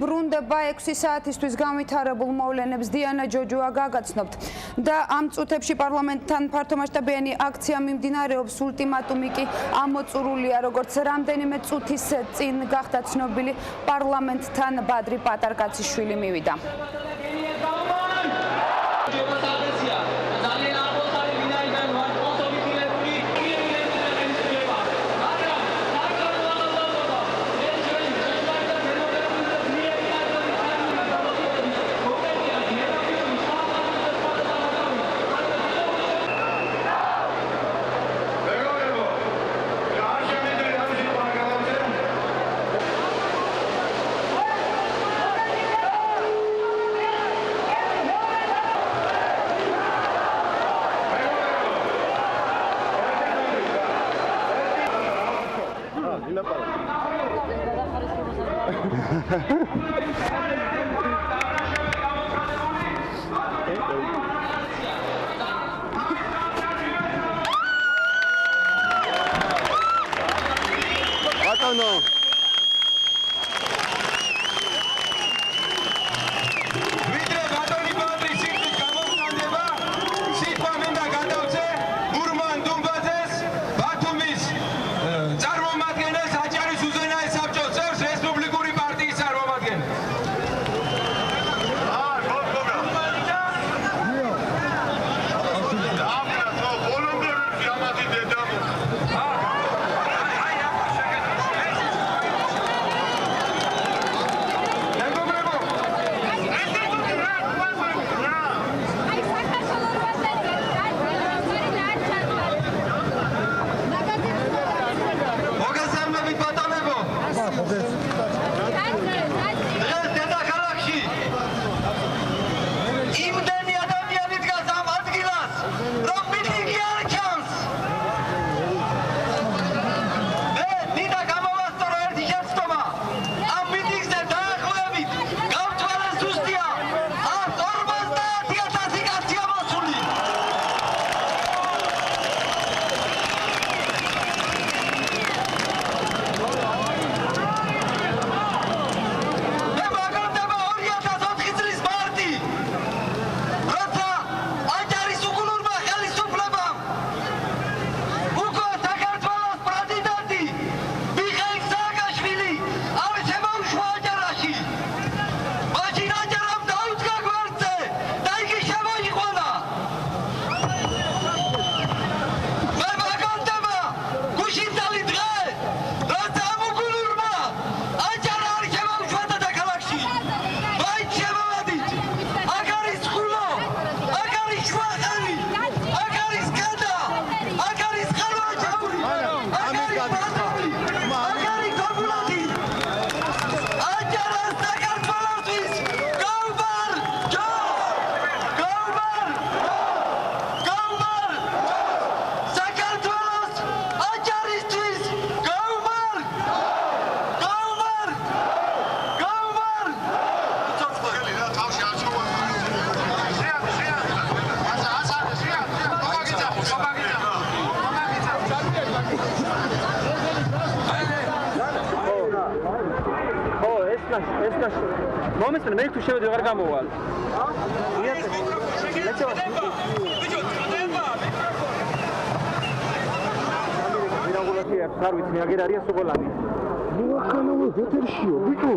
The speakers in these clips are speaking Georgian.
ბრუნდება 6 საათისთვის განვითარებულ მოვლენებს დიანა ჯოჯოა გაგაცნობთ და ამ წუთებში პარლამენტთან ფართომასშტაბიანი აქცია მიმდინარეობს. ულტიმატუმი კი ამოწურულია, როგორც რამდენიმე წუთის წინ გახდა ცნობილი, პარლამენტთან ბადრი პატარკაციშვილი მივიდა. მომესწრე მე თუ შევედი ვეღარ გამოვალ. არ ვიცი, აგერ არის სოკოლადი. მოახანავ ეთერშიო, ბიჭო.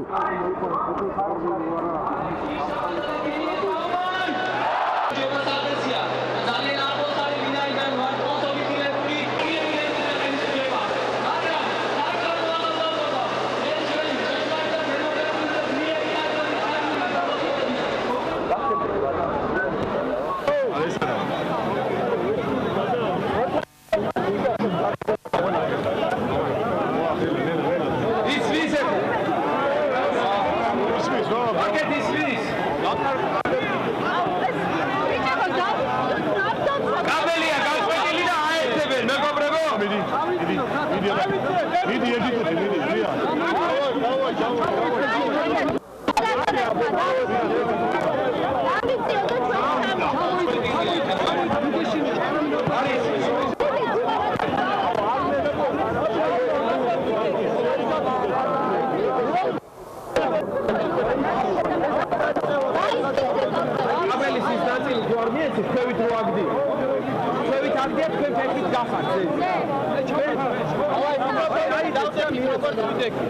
აბელის ის ნაწილი თუ არ მიეცეს, ქვევით რო აგდი. ქვევით აგდია, თქვენ ფეხით გახართ ეს. აი, დავწერე მიკროფონს ვიდექი.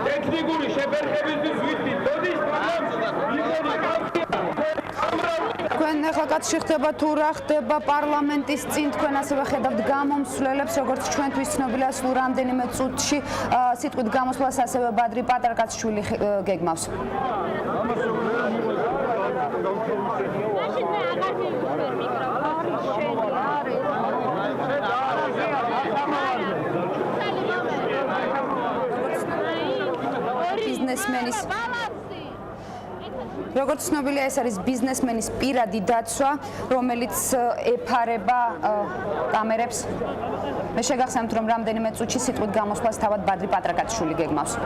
ტექნიკური შეფერხებისთვის ვიტყვით დოდის თქვენ ახლა კაცში ხდება თუ რა ხდება პარლამენტის წინ თქვენ ასევე ხედავთ გამომსვლელებს როგორც ჩვენთვის ცნობილია სულ რამდენიმე წუთში სიტყვით გამოსვლას ასევე ბადრი პატრაკაცშვილი გეგმავს ბიზნესმენის როგორც ცნობილია ეს არის ბიზნესმენის პირადი დაცვა რომელიც ეფარება კამერებს მე შეგახსენებთ რომ რამდენიმე წუთში სიტყვით გამოსვლას თავად ბადრი პატრაკაცშვილი გეგმავს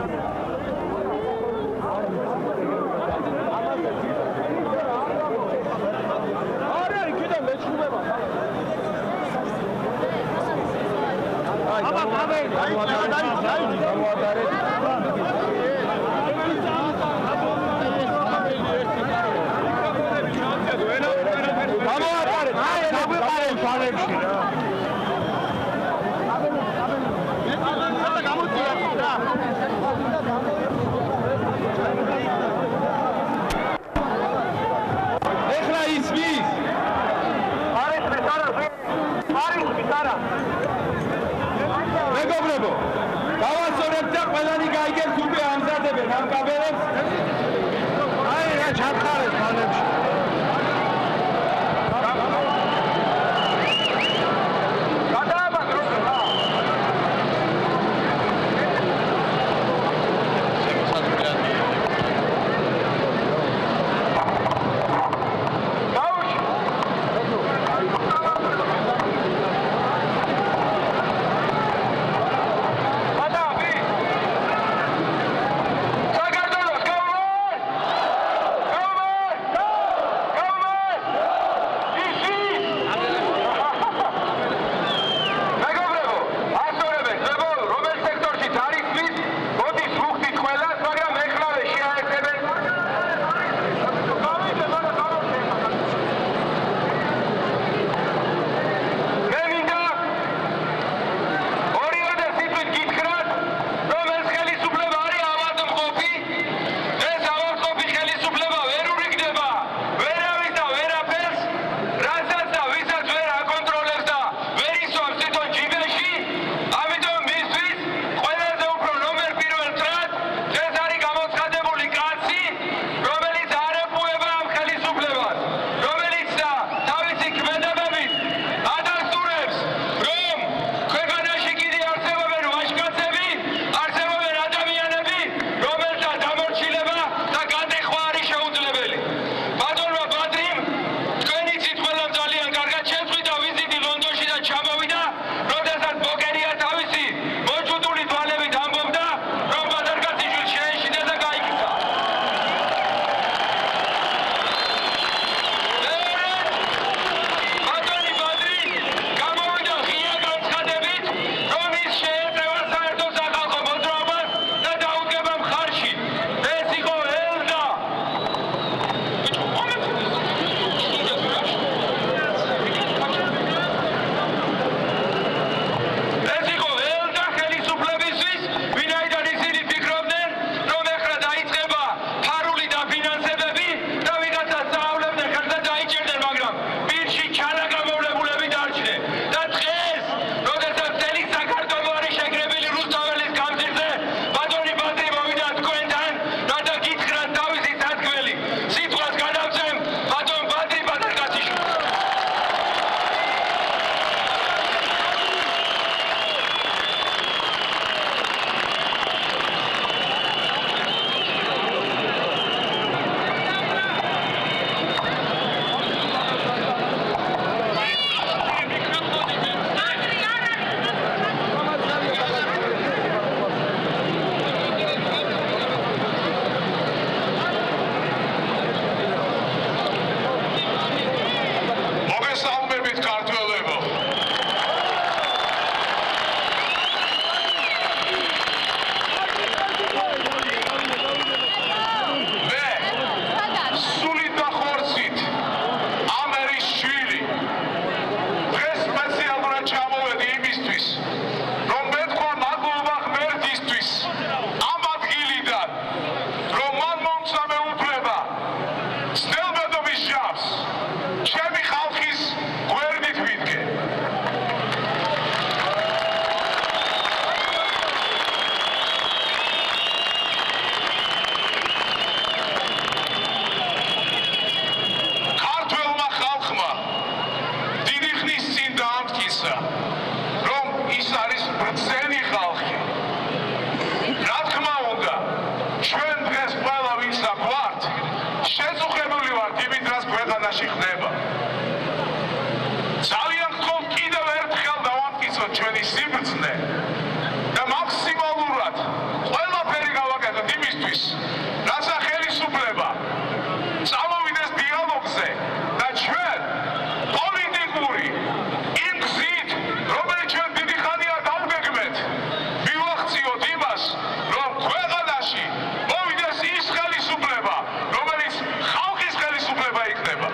მეგობრებო, დავასწორებთ და ყველანი ბრძენი ხალხი. რა თქმა უნდა, ჩვენ დღეს ყველა ვინც გვართ, შეწუხებული ვართ იმით, რაც ქვეყანაში ხდება. ძალიან გქონთ კიდევ ერთხელ დავამტკიცოთ ჩვენი სიბრძნე და მაქსიმალურად ყველაფერი გავაკეთოთ იმისთვის, რაცა ხელისუფლება წამოვიდეს დიალოგზე და ჩვენ პოლიტიკური იმ გზით, რომელიც ჩვენ დიდი ხანია დავგეგმეთ, მივახციოთ იმას, რომ ქვეყანაში მოვიდეს ის ხელისუფლება, რომელიც ხალხის ხელისუფლება იქნება.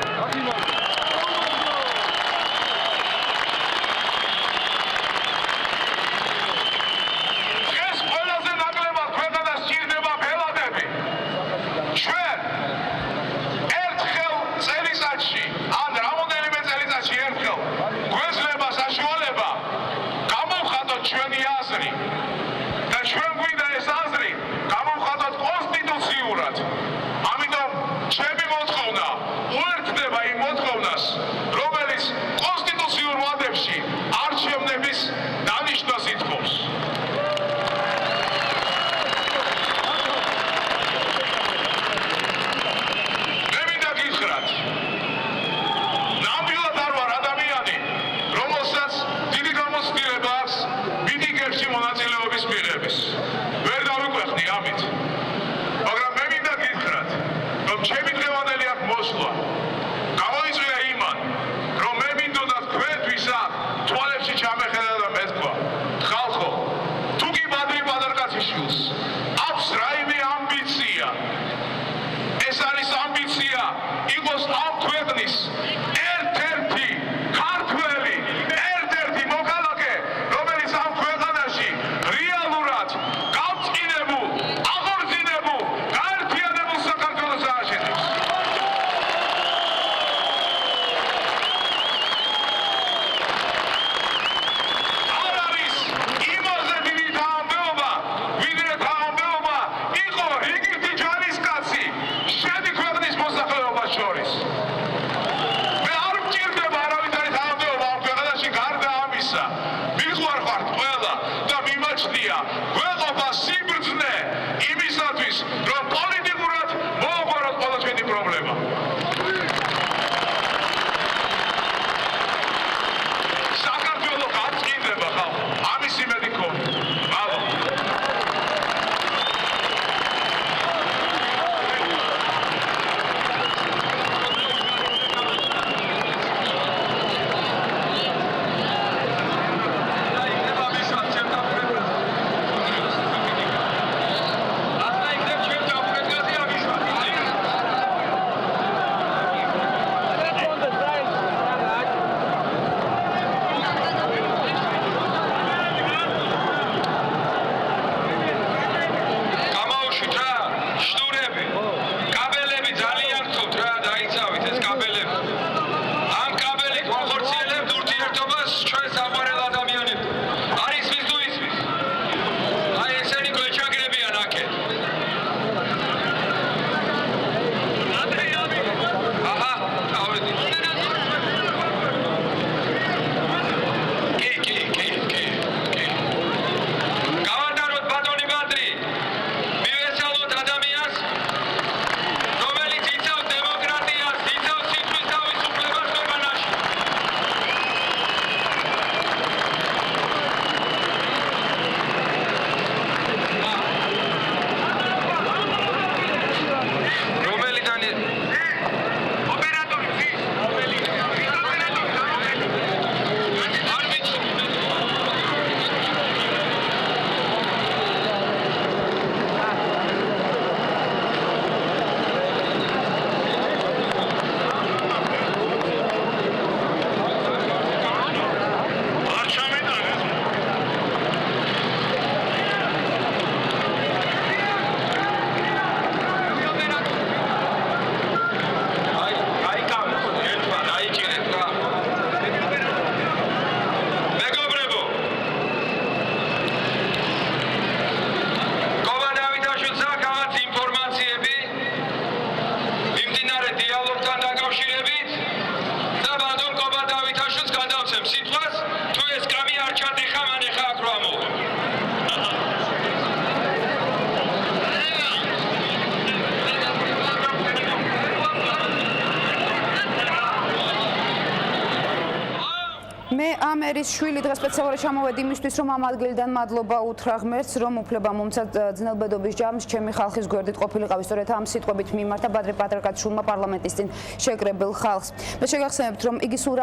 მამის შვილი დღეს სპეციალურად ჩამოვედი იმისთვის, რომ ამ ადგილიდან მადლობა უთხრა ღმერთს, რომ უფლება მომცა ძნელბედობის ჯამს ჩემი ხალხის გვერდით ყოფილიყავი. სწორედ ამ სიტყვებით მიმართა ბადრი პატრიკაძიშვილმა პარლამენტის წინ შეკრებილ ხალხს. მე შეგახსენებთ, რომ იგი სულ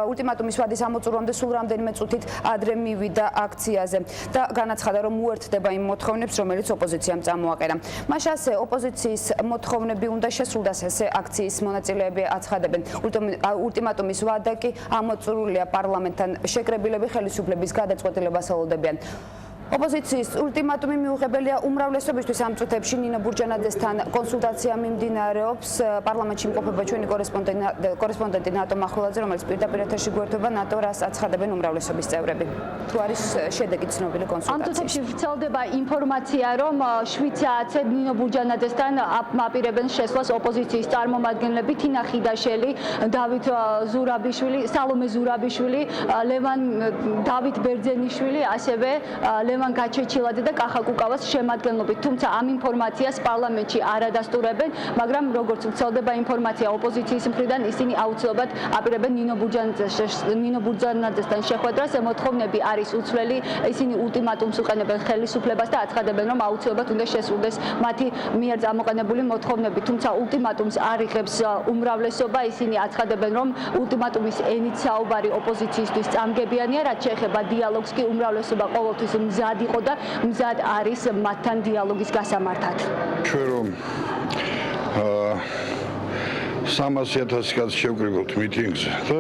ულტიმატუმის ვადის ამოწურვამდე სულ რამდენიმე წუთით ადრე მივიდა აქციაზე და განაცხადა, რომ უერთდება იმ მოთხოვნებს, რომელიც ოპოზიციამ წამოაყენა. მას ასე ოპოზიციის მოთხოვნები უნდა შესრულდეს, ესე აქციის მონაწილეები აცხადებენ. ულტიმატუმის ვადა კი ამოწურულია პარლამენტთან შეკრებილები ხელისუფლების გადაწყვეტილებას ელოდებიან. ოპოზიციის ულტიმატუმი მიუღებელია უმრავლესობისთვის ამ წუთებში ნინო ბურჯანაძესთან კონსულტაცია მიმდინარეობს პარლამენტში იმყოფება ჩვენი კორესპონდენტი ნატო მახვილაძე, რომელიც პირდაპირ ეთერში გვერდება ნატო რას აცხადებენ უმრავლესობის წევრები. თუ არის შედეგი ცნობილი კონსულტაციის. ამ წუთებში ვრცელდება ინფორმაცია, რომ შვიცააცებ ნინო ბურჯანაძესთან აპირებენ შესვლას ოპოზიციის წარმომადგენლები თინა ხიდაშელი, დავით ზურაბიშვილი, სალომე ზურაბიშვილი, ლევან დავით ბერძენიშვილი, ასევე ლევან გაჩეჩილაძე და კახა კუკავას შემადგენლობით. თუმცა ამ ინფორმაციას პარლამენტში არ ადასტურებენ, მაგრამ როგორც ვრცელდება ინფორმაცია ოპოზიციის მხრიდან, ისინი აუცილებლად აპირებენ ნინო ბურჯანაძესთან შეხვედრას. მოთხოვნები არის უცვლელი, ისინი ულტიმატუმს უყენებენ ხელისუფლებას და აცხადებენ, რომ აუცილებლად უნდა შესრულდეს მათი მიერ წამოყენებული მოთხოვნები. თუმცა ულტიმატუმს არ იღებს უმრავლესობა, ისინი აცხადებენ, რომ ულტიმატუმის ენით საუბარი ოპოზიციისთვის წამგებიანია, რაც შეეხება დიალოგს კი უმრავლესობა ყოველთვის მზად იყო და მზად არის მათთან დიალოგის გასამართად. ჩვენ რომ 300,000 კაცი შევკრიბოთ მიტინგზე და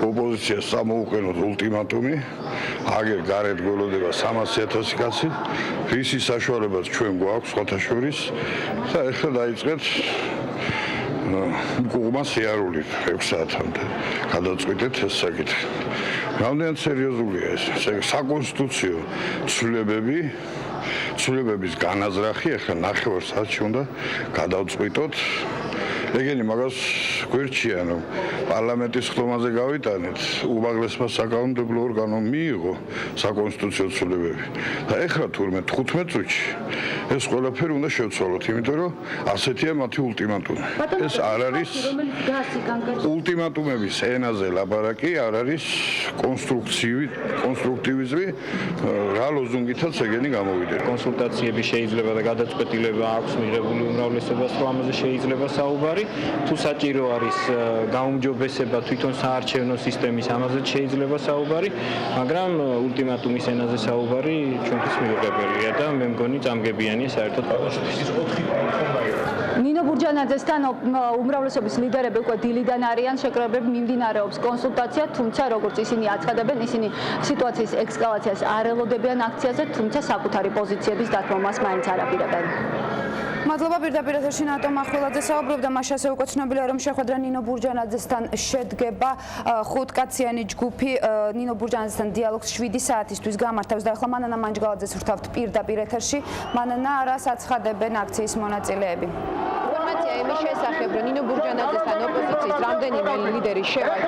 ოპოზიციას წამოუყენოთ ულტიმატუმი, აგერ გარეთ გველოდება 300,000 კაცი, რისი საშუალებაც ჩვენ გვაქვს სხვათა შორის და ეხლა დაიწყეთ უკუღმა სიარული 6 საათამდე. გადაწყვიტეთ ეს საკითხი. რამდენად სერიოზულია ეს? საკონსტიტუციო ცვლილებების განაზრახი ახლა 9 საათში უნდა გადავწყვიტოთ. ეგენი მაგას გვერდშია, რომ პარლამენტის ხდომაზე გავიტანეთ, უმაღლესმა საკანონმდებლო ორგანომ მიიღო საკონსტიტუციო ცვლილებები. და ეხლა თურმე 15 წუთში ეს ყველაფერი უნდა შევცვალოთ, იმიტომ რომ ასეთია მათი ულტიმატუმი. ეს არ არის ულტიმატუმების ენაზე ლაპარაკი, არ არის კონსტრუქტივიზმი, რა ლოზუნგითაც ეგენი გამოვიდა. კონსულტაციები შეიძლება და გადაწყვეტილება აქვს მიღებული უმრავლესობას, რომ ამაზე შეიძლება საუბარი. თუ საჭირო არის გაუმჯობესება თვითონ საარჩევნო სისტემის, ამაზე შეიძლება საუბარი, მაგრამ ულტიმატუმის ენაზე საუბარი ჩვენთვის მიუღებელია და მე მგონი წამგებიანია საერთოდ ყოველთვის. ნინო ბურჯანაძესთან უმრავლესობის ლიდერები უკვე დილიდან არიან, შეკრებები მიმდინარეობს კონსულტაცია, თუმცა როგორც ისინი აცხადებენ, ისინი სიტუაციის ექსკალაციას არ ელოდებიან აქციაზე, თუმცა საკუთარი პოზიციების დათმომას მაინც არ აპირებენ. მადლობა პირდაპირ ეთერში ნატო მახვილაძე საუბრობდა. მას ასე უკვე ცნობილია, რომ შეხვედრა ნინო ბურჯანაძესთან შედგება 5 კაციანი ჯგუფი ნინო ბურჯანაძესთან დიალოგს 7 საათისთვის გამართავს და ახლა მანანა მანჯგალაძეს ვրთავთ პირდაპირ ეთერში. მანანა, რას აცხადებენ აქციის მონაწილეები? ინფორმაცია იმის შესახებ, რომ ნინო ბურჯანაძესთან ოპოზიციის რამდენიმე ლიდერი შევა 7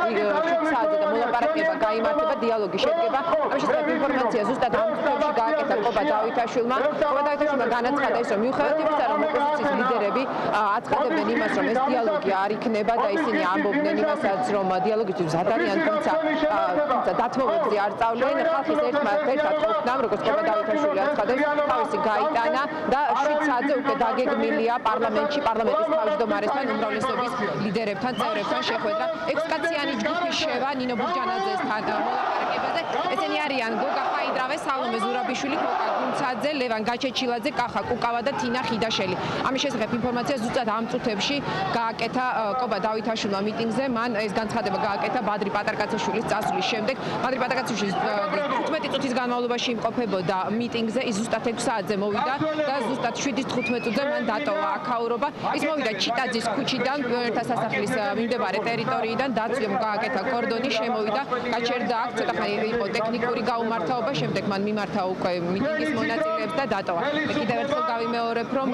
საათზე და მოლაპარაკება გაიმართება, დიალოგი შედგება. ამ შესახებ ინფორმაცია ზუსტად ამ წუთებში გააკეთა ყობა დავითაშვილმა. ყობა დავითაშვილმა განაცხადა ის, რომ მიუხედავად იმისა, რომ ოპოზიციის ლიდერები აცხადებენ იმას, რომ ეს დიალოგი არ იქნება და ისინი ამბობდნენ იმასაც, რომ დიალოგისთვის მზად არიან, თუმცა დათმობებზე არ სწავლენ, ხალხის ერთად ყოფნამ, როგორც ყობა დავითაშვილი აცხადებს, თავისი გაიტანა და 7 საათზე უკვე დაგეგმილია პარლამენტის თავმჯდომარესთან, უმრავლესობის ლიდერებთან, წევრებთან შეხვედრა. 6 კაციანი ჯგუფი შევა ნინო ბურჯანაძესთან მოლაპარაკებაზე. ესენი არიან გოგა ხაიდრავე, სალომე ზურაბიშვილი, კოკა გუნცაძე, ლევან გაჩეჩილაძე, კახა კუკავა და თინა ხიდაშელი. ამის შესახებ ინფორმაცია ზუსტად ამ წუთებში გააკეთა ყობა დავითაშვილმა მიტინგზე. მან ეს განცხადება გააკეთა ბადრი პატრიკაძიშვილის წასვლის შემდეგ. ბადრი პატრიკაძიშვილი 15 წუთის განმავლობაში იმყოფებოდა მიტინგზე, ის ზუსტად 6 საათზე მოვიდა და ზუსტად 7:15 წუთზე მან დატოვა აქაურობა. ის მოვიდა ჩიტაძის ქუჩიდან, პიონერთა სასახლის მიმდებარე ტერიტორიიდან, დაცვამ გააკეთა კორდონი, შემოვიდა, გაჩერდა აქ, ცოტა ხანი იყო ტექნიკური გაუმართავობა, შემდეგ მან მიმართა უკვე მიტინგის მონაწილეებს და დატოვა. კიდევ ერთხელ გავიმეორებ, რომ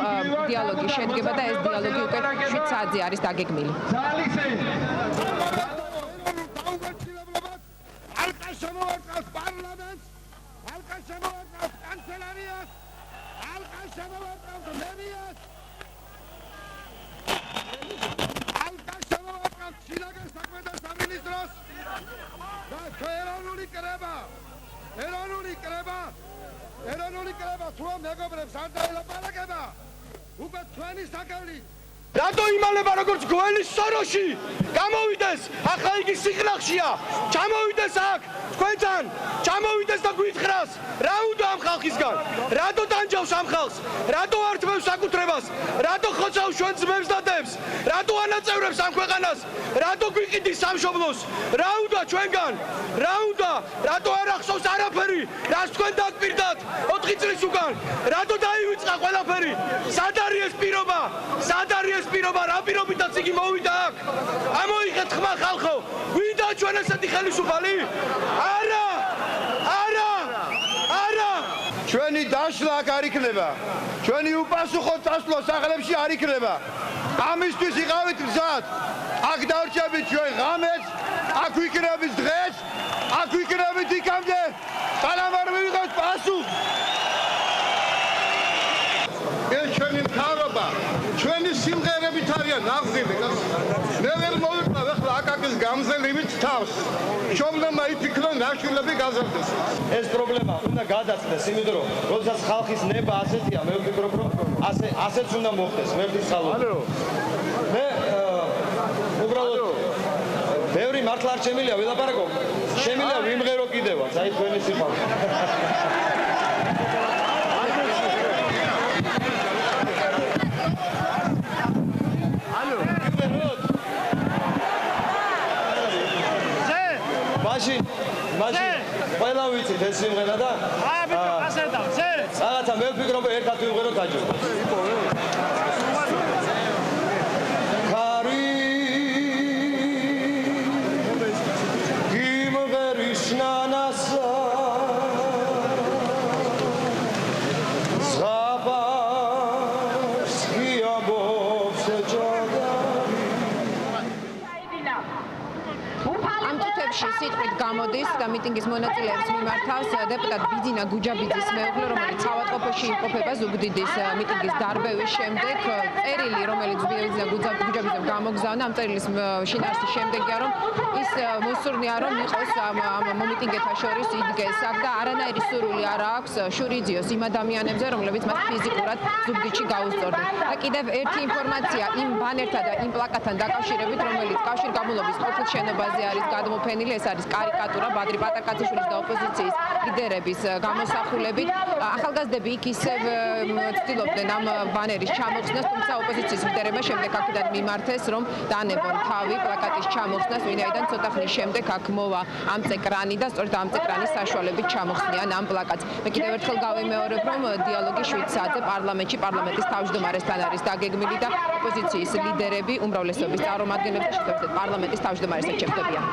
დიალოგი შედგება და ეს დიალოგი უკვე 7 საათზე არის დაგეგმილი. შინაგან საქმეთა სამინისტროს და ეროვნული კრება თუ მეგობრებს არ დაელაპარაკება უკვე თქვენი საკელი რატო იმალება როგორც გოელის სოროში გამოვიდეს ახლა იგი სიხნახშია ჩამოვიდეს აქ თქვენთან ჩამოვიდეს და გვითხრას რა უნდა ამ ხალხისგან რატო დანჯავს ამ ხალხს რატო ართმევს საკუთრებას რატო ხოცავს ჩვენ ძმებს და დებს რატო ანაწევრებს ამ ქვეყანას რატო გვიყიდის სამშობლოს რა უნდა ჩვენგან რა უნდა რატო არ ახსოვს არაფერი რას თქვენ დაგპირდათ 4 წლის უკან რატო დაივიწყა ყველაფერი სად არის ეს პირობა სად არის ეს პირობა რა პირობითაც იგი მოვიდა აქ ამოიღეთ ხმა ხალხო გვინდა ჩვენ ესეთი ხელისუფალი არა არა არა ჩვენი დაშლა აქ არ იქნება ჩვენი უპასუხო წასვლა სახლებში არ იქნება ამისთვის იყავით მზად აქ დარჩებით ჩვენ ღამეს აქ ვიქნებით დღეს აქ ვიქნებით იქამდე სანამ არ მივიღოთ პასუხს ჩვენი მთავრობა ჩვენი სიმღერებით არიან ნაღდილი მე ვერ მოვიყავ ახლა აკაკის გამზელებიც თავს შობლმა იფიქრონ ნაშვილები გაზარდეს ეს პრობლემა უნდა გადაწყვეტეს იმიტომ რომ როდესაც ხალხის ნება ასეთია მე ვფიქრობ რომ ასეც უნდა მოხდეს მერტის ხალხო მე უბრალოდ ბევრი მართლა არ შემიძლია ვილაპარაკო შემიძლია ვიმღერო კიდევაც აი თქვენი სიყვარული მაშინ ყველა ვიცით ეს სიმღერა და აი ბიჭო ასედა ზე რაღაცა მე ვფიქრობ ერთად ვიმღეროთ აჯო ხარი იმღერის ნანასა ზაბარს გიამბობს ეჯადა სიტყვით გამოდის და მიტინგის მონაწილეებს მიმართავს დეპუტატ ბიძინა გუჯაბიძის მეუღლე, რომელიც ავადმყოფოში იმყოფება ზუგდიდის მიტინგის დარბევის შემდეგ. წერილი, რომელიც ბიძინა გუჯაბიძემ გამოგზავნა, ამ წერილის შინაარსის შემდეგია, რომ ის მოსურნია, რომ იყოს ამ მომიტინგეთა შორის იდგეს აქ და არანაირი სურვილი არ აქვს შურიძიოს იმ ადამიანებზე, რომლებიც მას ფიზიკურად ზუგდიდში გაუსწორდნენ. და კიდევ ერთი ინფორმაცია იმ ბანერთან და იმ პლაკატთან დაკავშირებით, რომელიც კავშირგაბმულობის ყოფილ შენობაზე არის გადმოფენილი. ეს არის კარიკატურა ბადრი პატაკაციშვილის და ოპოზიციის ლიდერების გამოსახულებით. ახალგაზრდები იქ ისევ ცდილობდნენ ამ ბანერის ჩამოხსნას, თუმცა ოპოზიციის ლიდერებმა შემდეგ აქედან მიმართეს, რომ დაანებონ თავი პლაკატის ჩამოხსნას, ვინაიდან ცოტა ხნის შემდეგ აქ მოვა ამწეკრანი და სწორედ ამწეკრანის საშუალებით ჩამოხსნიან ამ პლაკატს. მე კიდევ ერთხელ გავიმეორებ, რომ დიალოგი 7 საათზე პარლამენტში პარლამენტის თავმჯდომარესთან არის დაგეგმილი და ოპოზიციის ლიდერები უმრავლესობის წარმომადგენლები შესაბამისად პარლამენტის თავმჯდომარესთან შეხვდებიან.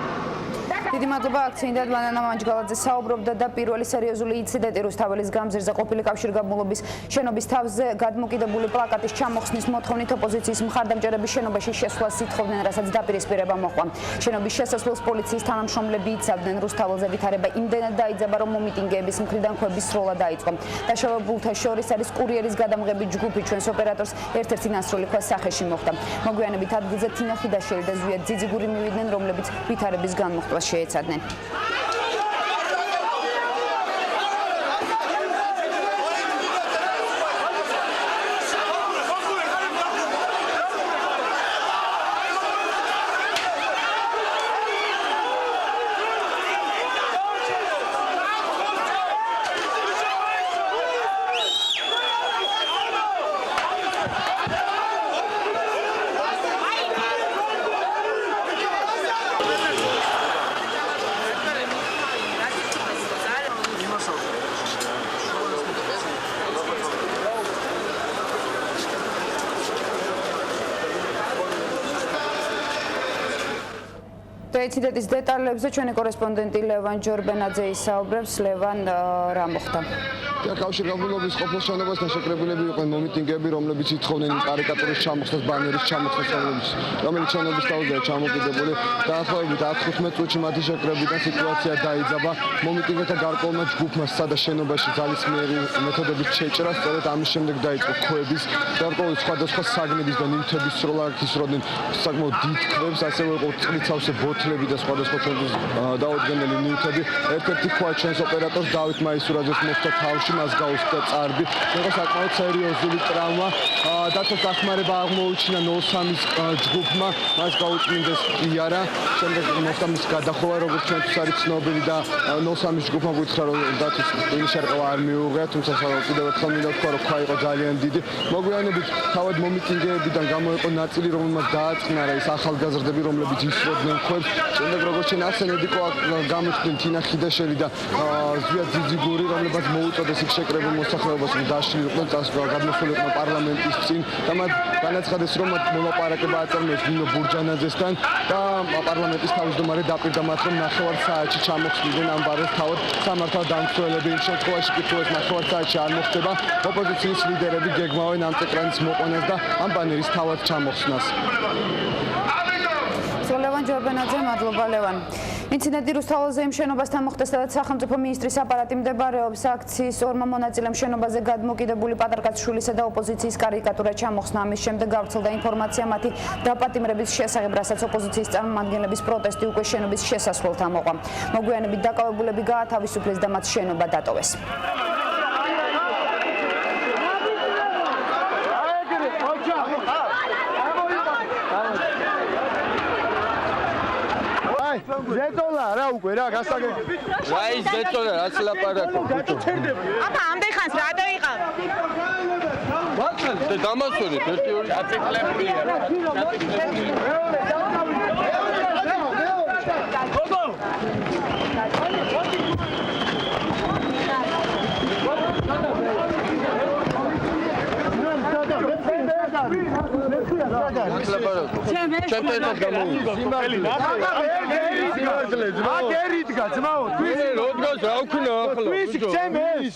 დიდი მადლობა აქციიდან ლანა მანჯგალაძე საუბრობდა და პირველი სერიოზული ინციდენტი რუსთაველის გამზირზე ყოფილი კავშირგაბმულობის შენობის თავზე გადმოკიდებული პლაკატის ჩამოხსნის მოთხოვნით ოპოზიციის მხარდამჭერების შენობაში შესვლას ითხოვდნენ, რასაც დაპირისპირება მოჰყვა. შენობის შესასვლელს პოლიციის თანამშრომლები იცავდნენ. რუსთაველზე ვითარება იმდენად დაიძაბა, რომ მომიტინგეების მხრიდან ქვების სროლა დაიწყო. დაშავებულთა შორის არის კურიერის გადამღების ჯგუფი, ჩვენს ოპერატორს ერთ-ერთი ნასროლი ქვა სახეში მოხვდა. მოგვიანებით ადგილზე თინა ხიდაშელი და ზვიად ძიძიგური მივიდნენ, რომლებიც ვითარების განმოხტვას შეეცადნენ. ინციდენტის დეტალებზე ჩვენი კორესპონდენტი ლევან ჯორბენაძე ისაუბრებს. ლევან, რა მოხდა? კავშირგაბმულობის ყოფილ შენობასთან შეკრებილები იყვნენ მომიტინგეები, რომლებიც ითხოვდნენ კარიკატურის ჩამოხსნას, ბანერის ჩამოხსნას, რომელიც შენობის თავზეა ჩამოკიდებული. დაახლოებით 15 წუთში მათი შეკრებიდან სიტუაცია დაიძაბა. მომიტინგეთა გარკვეულმა ჯგუფმა სცადა შენობაში ძალისმიერი მეთოდებით შეჭრა, სწორედ ამის შემდეგ დაიწყო ქვების, გარკვეული სხვადასხვა საგნების და ნივთების სროლა ისროდნენ საკმაოდ დიდ ქვებს, ასევე იყო წყლიცავსე ბოთლები და სხვადასხვა ჩვენთვის დაუდგენელი ნივთები. ერთ-ერთი ქვა ჩვენს ოპერატორს დავით მაისურაძეს მოხდა თავში, მას გაუსწრა წარბი. იყო საკმაოდ სერიოზული ტრავმა. დაცვას დახმარება აღმოუჩინა 03-ის ჯგუფმა, მას გაუწმინდეს იარა. შემდეგ მოხდა მის გადახოვა, როგორც ჩვენთვის არის ცნობილი და 03-ის ჯგუფმა გითხრა, რომ დაცვის ინიციატივა არ მიუღია, თუმცა კიდევ ერთხელ მინდა ვთქვა, რომ ქვა იყო ძალიან დიდი. მოგვიანებით თავად მომიტინგეებიდან გამოიყო ნაწილი, რომელმაც დააწყნარა ის ახალგაზრდები, რომლებიც ისროდნენ ქვებს. შემდეგ როგორც ჩვენ ახსენეთ, იყო გამოჩნდნენ თინა ხიდაშელი და ზვია ძიძიგური, რომლებაც მოუწოდეს იქ შეკრებილ მოსახლეობას, რომ დაშლილიყვნენ, გადმოსულიყვნენ პარლამენტის წინ და მათ განაცხადეს, რომ მათ მოლაპარაკება აწარმოებს ნინო ბურჯანაძესთან და პარლამენტის თავმჯდომარე დაპირდა მათ, რომ 9 საათში ჩამოხსნიდნენ ამ ბარეს თავად სამართალდამცველები. იმ შემთხვევაში კი თუ ეს 9 საათში არ მოხდება, ოპოზიციის ლიდერები გეგმავენ ამ წეკრანის მოყვანას და ამ ბანერის თავად ჩამოხსნას. ლევან ჯორბენაძე, მადლობა ლევან. ინციდენტი რუსთაველზე იმ შენობასთან მოხდა, სადაც სახელმწიფო მინისტრის აპარატი მდებარეობს. აქციის ორმა მონაწილემ შენობაზე გადმოკიდებული პატარკაცშვილისა და ოპოზიციის კარიკატურა ჩამოხსნა. ამის შემდეგ გავრცელდა ინფორმაცია მათი დაპატიმრების შესახებ, რასაც ოპოზიციის წარმომადგენლების პროტესტი უკვე შენობის შესასვლელთან მოყვა. მოგვიანებით დაკავებულები გაათავისუფლეს და მათ შენობა დატოვეს. ზეთოლა რა უკვე რა გასაგებ რა ის ზეთოლა რაც ლაპარაკობ აბა ამდენ ხანს რა დაიყავ ვახან და დამასვენეთ 1-2 აწეკლებულია რა ჩემპიონად გამოვიდა. აგერიდგა ძმაო. როდგას რა ვქნა ახლა? ვისი ჩემს?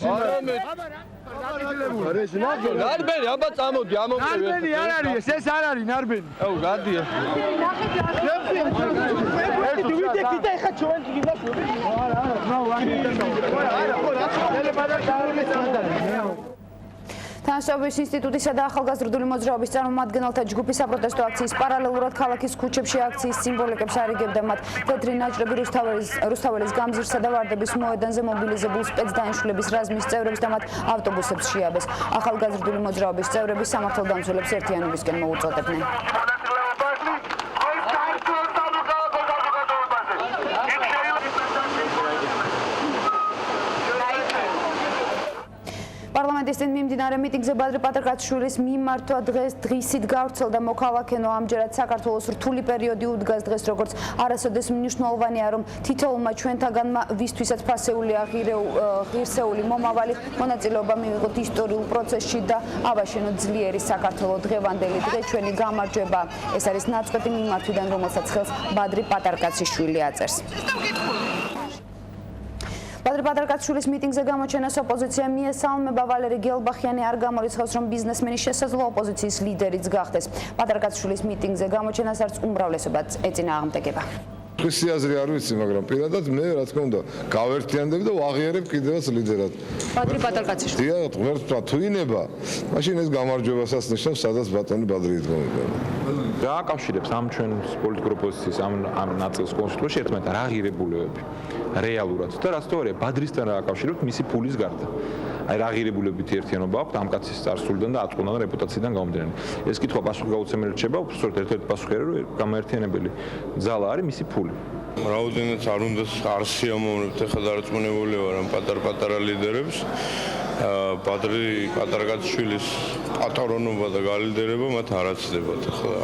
ნარბენი აბა წამოდი ამომწევი. ნარბენი არ არის, ეს არ არის ნარბენი. აუ გადია. ერთი ვიდექი და ეხა ჩვენ გიგას. არა, ძმაო, თანამშრომლობის ინსტიტუტისა და ახალგაზრდული მოძრაობის წარმომადგენელთა ჯგუფი საპროტესტო აქციის პარალელურად ქალაქის ქუჩებში აქციის სიმბოლიკებს არიგებდა მათ. თეთრი ნაჭრები რუსთაველის გამზირსა და ვარდების მოედანზე მობილიზებულ სპეცდანიშნულების რაზმის წევრებს და მათ ავტობუსებს შეაბეს. ახალგაზრდული მოძრაობის წევრები სამართალდამცველებს ერთიანობისკენ მოუწოდებდნენ. პარლამენტის წინ მიმდინარე მიტინგზე ბადრი პატარკაცშვილის მიმართვა დღეს დღისით გავრცელდა მოქალაქენო. ამჯერად საქართველოს რთული პერიოდი უდგას დღეს, როგორც არასოდეს მნიშვნელოვანია, რომ თითოეულმა ჩვენთაგანმა ვისთვისაც ფასეულია ღირსეული მომავალი მონაწილეობა მივიღოთ ისტორიულ პროცესში და ავაშენოთ ძლიერი საქართველო. დღევანდელი დღე ჩვენი გამარჯვება. ეს არის ნაწყვეტი მიმართვიდან, რომელსაც ხელს ბადრი პატარკაციშვილი აწერს. ბადრი პატარკაცშვილის მიტინგზე გამოჩენას ოპოზიცია მიესალმება. ვალერი გელბახიანი არ გამორიცხავს, რომ ბიზნესმენი შესაძლო ოპოზიციის ლიდერიც გახდეს. პატარკაცშვილის მიტინგზე გამოჩენას არც უმრავლესობაც ეწინააღმდეგება. ხისი აზრი არ ვიცი, მაგრამ პირადად მე რა თქმა უნდა გავერთიანდები და ვაღიარებ კიდევაც ლიდერად. ბადრი პატარკაციშვილი. დიახ, ღმერთმა თუ ინება, მაშინ ეს გამარჯვებასაც ნიშნავს, სადაც ბატონი ბადრი იდგმება. რა აკავშირებს ამ ჩვენს პოლიტიკურ ოპოზიციის ამ ნაწილს კონსტიტუციაში ერთმანეთთან რა ღირებულებები რეალურად და რასთვარია ბადრისთან რა აკავშირებთ მისი ფულის გარდა. აი რა ღირებულებითი ერთიანობა აქვს ამ კაცის წარსულიდან და აწმუნდან რეპუტაციიდან გამომდინარე. ეს კითხვა პასუხგაუცემელი რჩება, უბრალოდ ერთ-ერთი პასუხი არის, რომ გამაერთიანებელი ძალა არის მისი ფული. რაოდენიც არ უნდა არ სიამოვნებთ, ახლა დარწმუნებული ვარ ამ პატარ-პატარა ლიდერებს. ბადრი პატარკაცშვილის პატრონობა და გალიდერება მათ არ აცდებათ. ახლა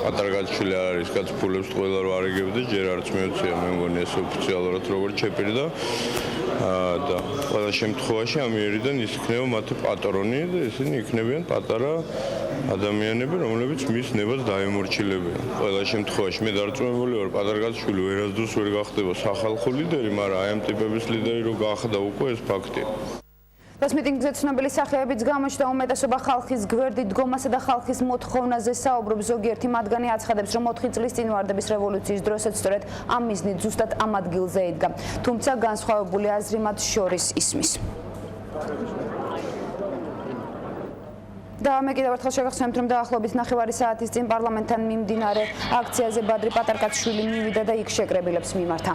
პატარკაცშვილი არ არის კაც ფულებს ყველა რო არიგებდა, ჯერ არც მიოცია, მე მგონი ეს ოფიციალურად როგორც შეპირდა და ყველა შემთხვევაში ამ მიერიდან ის იქნება მათი პატრონი და ისინი იქნებიან პატარა ადამიანები, რომლებიც მის ნებას დაემორჩილებიან. ყველა შემთხვევაში მე დარწმუნებული ვარ, პატარკაცშვილი ვერასდროს ვერ გახდება სახალხო ლიდერი, მაგრამ აი ამ ტიპების ლიდერი რო გახდა უკვე ეს ფაქტია. დღეს მიტინგზე ცნობილი სახეებიც გამოჩნდა, უმეტესობა ხალხის გვერდით დგომასა და ხალხის მოთხოვნაზე საუბრობს. ზოგიერთი მათგანი აცხადებს, რომ 4 წლის წინ ვარდების რევოლუციის დროსაც სწორედ ამ მიზნით ზუსტად ამ ადგილზე იდგა. თუმცა განსხვავებული აზრი მათ შორის ისმის. და მე კიდევ ერთხელ შეგახსენებთ, რომ დაახლოებით 9 საათის წინ პარლამენტთან მიმდინარე აქციაზე ბადრი პატარკაცშვილი მივიდა და იქ შეკრებილებს მიმართა.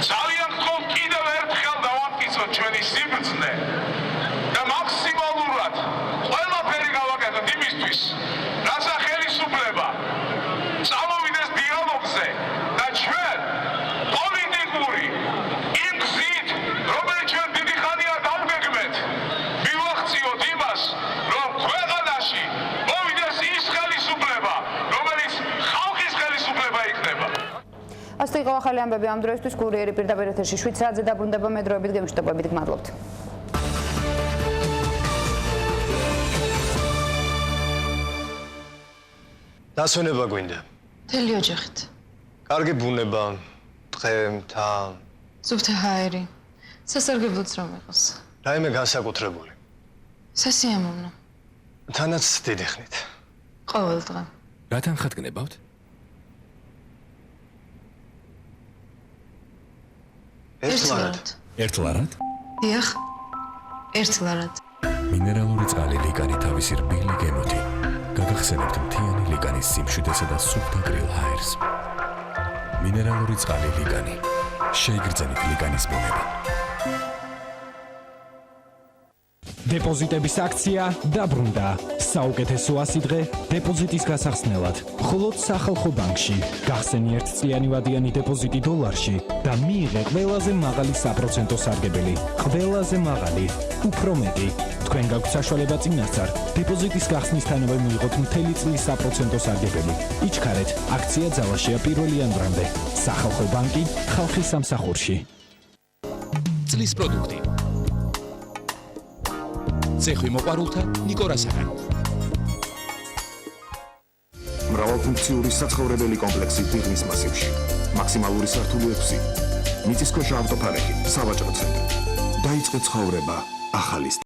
ძალიან გქონთ კიდევ ერთხელ დავამტკიცოთ ჩვენი სიბრძნე და მაქსიმალურად ყველაფერი გავაკეთოთ იმისთვის, რაცა ხელისუფლება წამოვიდეს დიალოგზე და ჩვენ პოლიტიკური იმ გზით, რომელიც ჩვენ დიდი ხანია დავგეგმეთ, მივახციოთ იმას, რომ ქვეყანაში მოვიდეს ის ხელისუფლება, რომელიც ხალხის ხელისუფლება იქნება. Asta იყო ახალი ამბები ამ დროისთვის კურიერი პირდაპირ ეთერში 7 საათზე დაბრუნდება მე დროებით გემშვიდობებით გმადლობთ. დასვენება გვინდა. მთელი ოჯახით. კარგი ბუნება, დღე, მთა. ზუსტი ჰაერი. სასარგებლოც რომ იყოს. რაიმე განსაკუთრებული. სასიამოვნო. თანაც დიდი ხნით. ყოველ დღე. რა თანხად გნებავთ? ერთლარად? დიახ. ერთლარად. მინერალური წყალი ლიკანი თავისი რბილი გემოთი. გაგახსენებთ მთიანი ლიკანის სიმშვიდესა და სუფთა გრილ ჰაერს. მინერალური წყალი ლიკანი. შეიგრძენით ლიკანის ბუნება. დეპოზიტების აქცია დაბრუნდა. საუკეთესო 100 დღე დეპოზიტის გასახსნელად. მხოლოდ სახალხო ბანკში. გახსენი 1 წლიანი ვადიანი დეპოზიტი დოლარში და მიიღე ყველაზე მაღალი საპროცენტო სარგებელი. ყველაზე მაღალი, უფრო მეტი. თქვენ გაქვთ საშუალება წინასწარ დეპოზიტის გახსნისთანავე მიიღოთ მთელი წლის საპროცენტო სარგებელი. იჩქარეთ, აქცია ძალაშია 1 იანვრამდე. სახალხო ბანკი ხალხის სამსახურში. წლის პროდუქტი. ცეხვი მოყვარულთა ნიკორასაგან. მრავალფუნქციური საცხოვრებელი კომპლექსი დიღმის მასივში. მაქსიმალური სართული 6. მიწისქვეშა ავტოფარეხი, სავაჭრო ცენტრი. დაიწყო ცხოვრება ახალი